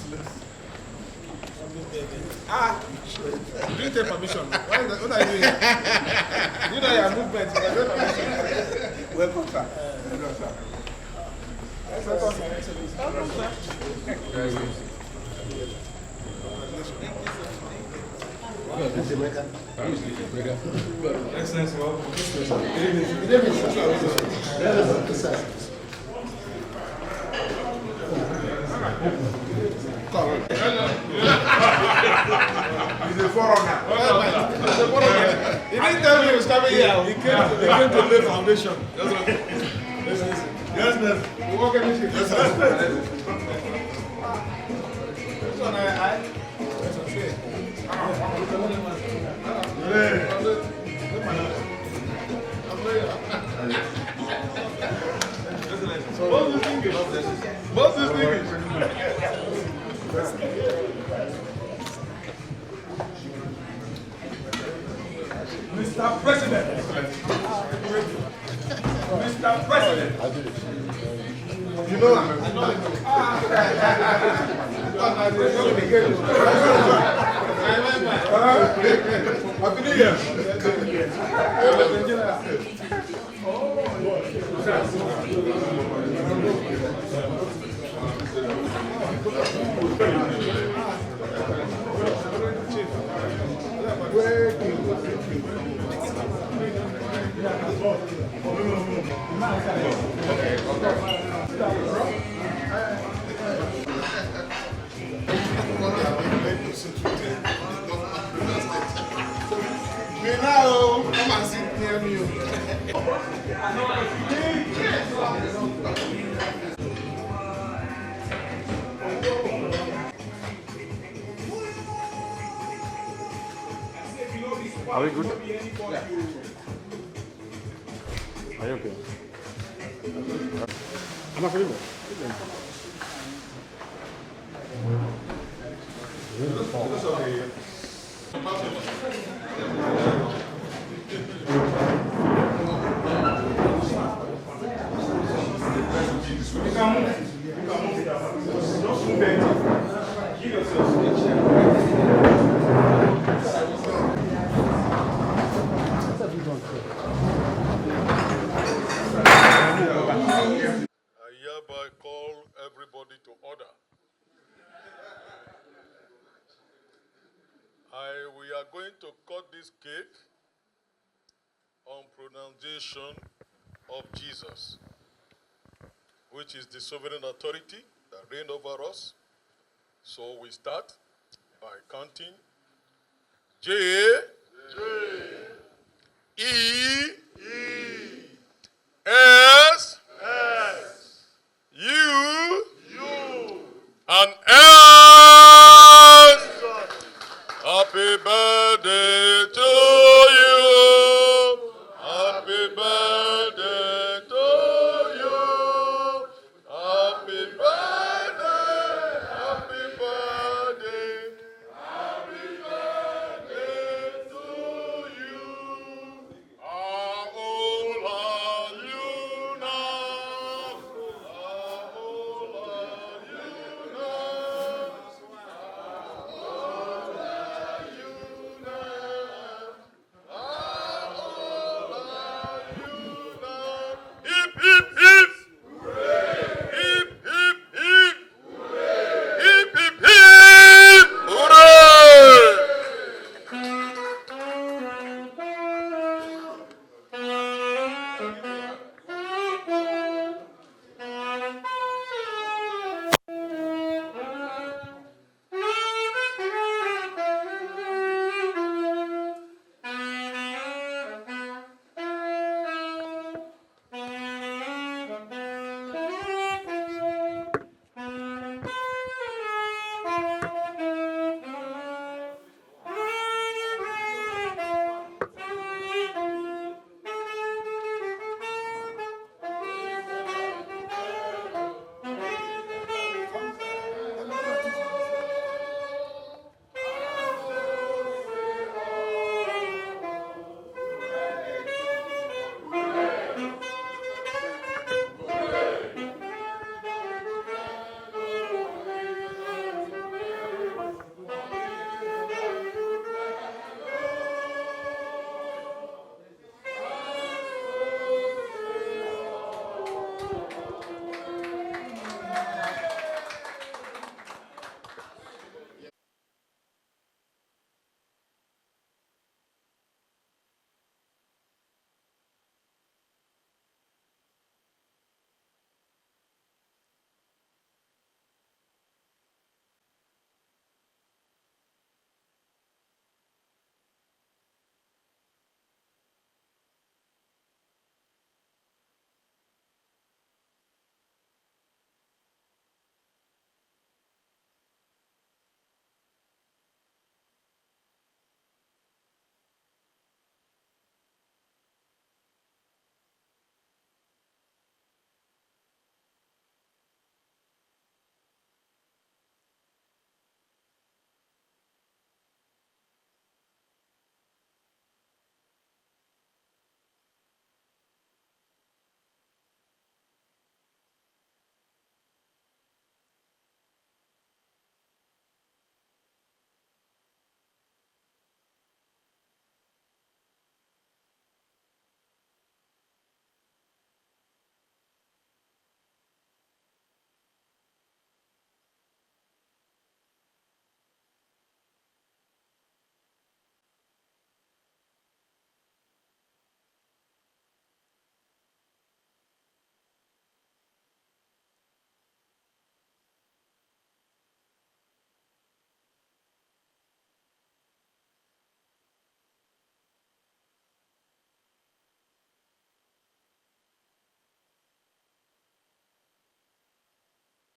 Do you take permission? What are you doing? You know your movement. You take permission. Welcome, sir. Welcome, sir. Welcome, sir. Excellency, welcome. He's a foreigner. He didn't tell me he was coming here. He came to lay foundation. Yes, sir. We walk in this. Yes, sir. This one, Boss is thinking. Mr. President. Mr. President. You know him. Happy New Year. Now, come and sit near me. Are we good? Yeah. Are you okay? I'm not feeling to order. We are going to cut this cake on pronunciation of Jesus, which is the sovereign authority that reigns over us. So we start by counting J, E, S, U, and